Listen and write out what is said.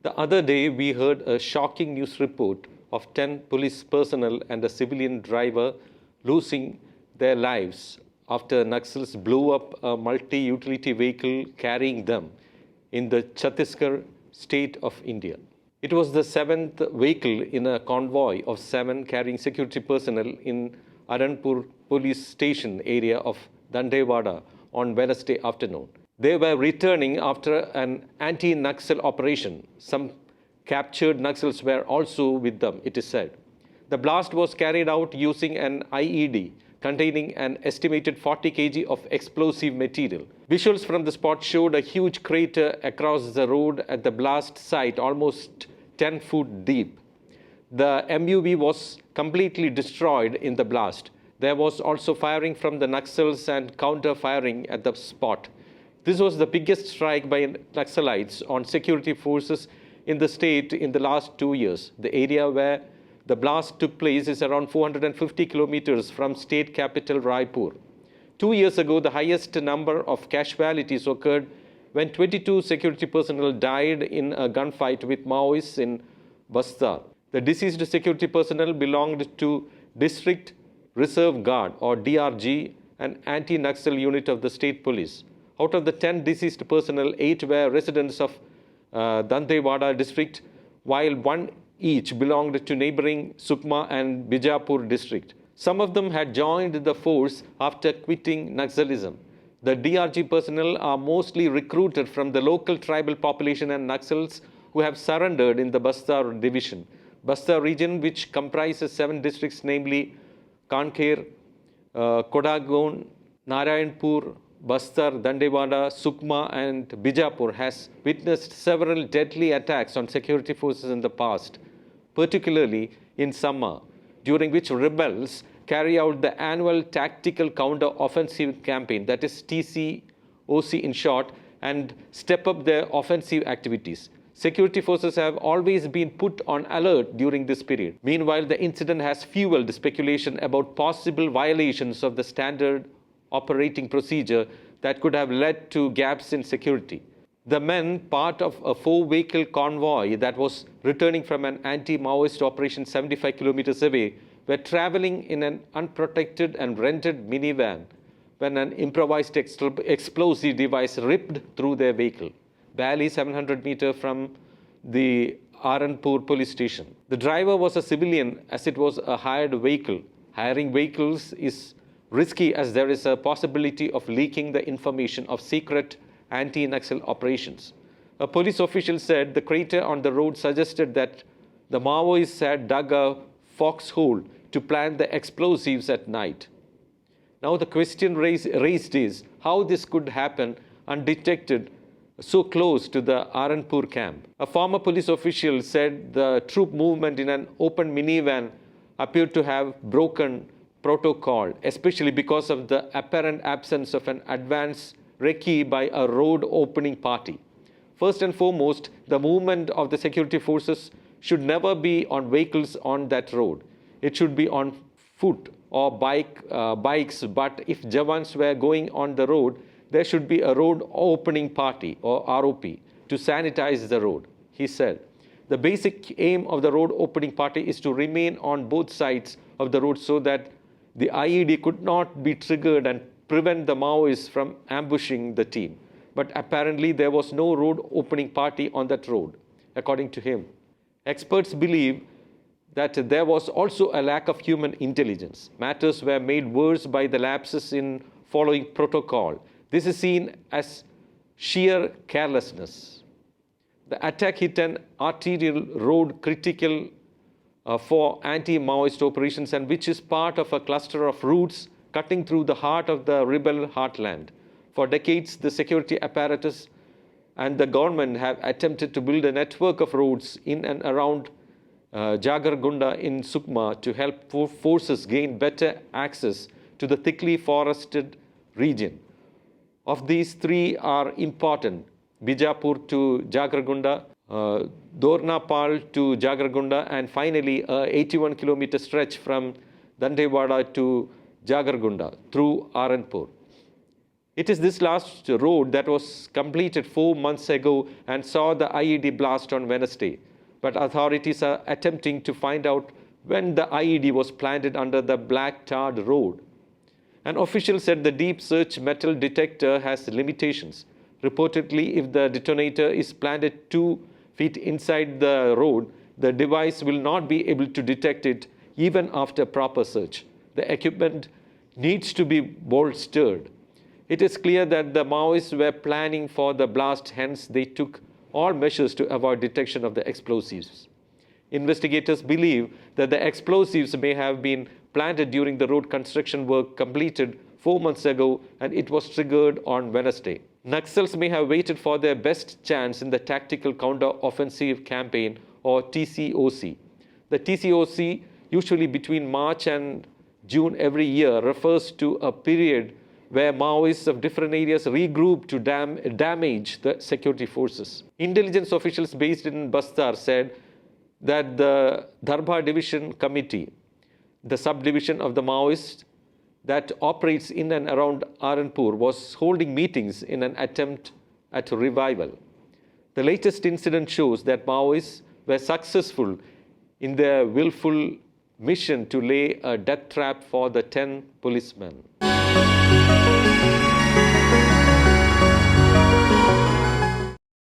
The other day, we heard a shocking news report of 10 police personnel and a civilian driver losing their lives after Naxals blew up a multi-utility vehicle carrying them in the Chhattisgarh state of India. It was the seventh vehicle in a convoy of 7 carrying security personnel in Aranpur police station area of Dantewada on Wednesday afternoon. They were returning after an anti-Naxal operation. Some captured Naxals were also with them, it is said. The blast was carried out using an IED containing an estimated 40 kg of explosive material. Visuals from the spot showed a huge crater across the road at the blast site, almost 10 feet deep. The MUV was completely destroyed in the blast. There was also firing from the Naxals and counter-firing at the spot. This was the biggest strike by Naxalites on security forces in the state in the last 2 years. The area where the blast took place is around 450 kilometers from state capital Raipur. 2 years ago, the highest number of casualties occurred when 22 security personnel died in a gunfight with Maoists in Bastar. The deceased security personnel belonged to District Reserve Guard or DRG, an anti-Naxal unit of the state police. Out of the 10 deceased personnel, 8 were residents of Dantewada district, while 1 each belonged to neighboring Sukma and Bijapur district. Some of them had joined the force after quitting Naxalism. The DRG personnel are mostly recruited from the local tribal population and Naxals who have surrendered in the Bastar division. Bastar region, which comprises 7 districts, namely Kanker, Kodagon, Narayanpur, Bastar, Dantewada, Sukma and Bijapur, has witnessed several deadly attacks on security forces in the past, particularly in summer, during which rebels carry out the annual Tactical Counter-Offensive Campaign, that is TCOC in short, and step up their offensive activities. Security forces have always been put on alert during this period. Meanwhile, the incident has fueled speculation about possible violations of the standard operating procedure that could have led to gaps in security. The men, part of a 4-vehicle convoy that was returning from an anti-Maoist operation 75 kilometers away, were traveling in an unprotected and rented minivan when an improvised explosive device ripped through their vehicle, barely 700 meters from the Aranpur police station. The driver was a civilian, as it was a hired vehicle. Hiring vehicles is risky as there is a possibility of leaking the information of secret anti-Naxal operations. A police official said the crater on the road suggested that the Maoists had dug a foxhole to plant the explosives at night. Now the question raised is how this could happen undetected so close to the Aranpur camp. A former police official said the troop movement in an open minivan appeared to have broken protocol, especially because of the apparent absence of an advance recce by a road opening party. First and foremost, the movement of the security forces should never be on vehicles on that road. It should be on foot or bikes, but if Jawans were going on the road, there should be a road opening party or ROP to sanitize the road, he said. The basic aim of the road opening party is to remain on both sides of the road so that the IED could not be triggered and prevent the Maoists from ambushing the team. But apparently there was no road opening party on that road, according to him. Experts believe that there was also a lack of human intelligence. Matters were made worse by the lapses in following protocol. This is seen as sheer carelessness. The attack hit an arterial road critical for anti-Maoist operations and which is part of a cluster of routes cutting through the heart of the rebel heartland. For decades, the security apparatus and the government have attempted to build a network of roads in and around Jagargunda in Sukma to help forces gain better access to the thickly forested region. Of these, 3 are important: Bijapur to Jagargunda, Dornapal to Jagargunda, and finally a 81-kilometer stretch from Dantewada to Jagargunda through Aranpur. It is this last road that was completed 4 months ago and saw the IED blast on Wednesday. But authorities are attempting to find out when the IED was planted under the black tarred road. An official said the deep search metal detector has limitations. Reportedly, if the detonator is planted 2 feet inside the road, the device will not be able to detect it even after proper search. The equipment needs to be bolstered. It is clear that the Maoists were planning for the blast, hence they took all measures to avoid detection of the explosives. Investigators believe that the explosives may have been planted during the road construction work completed 4 months ago, and it was triggered on Wednesday. Naxals may have waited for their best chance in the Tactical Counter-Offensive Campaign, or TCOC. The TCOC, usually between March and June every year, refers to a period where Maoists of different areas regroup to damage the security forces. Intelligence officials based in Bastar said that the Dharba Division Committee, the subdivision of the Maoists that operates in and around Aranpur, was holding meetings in an attempt at revival. The latest incident shows that Maoists were successful in their willful mission to lay a death trap for the 10 policemen.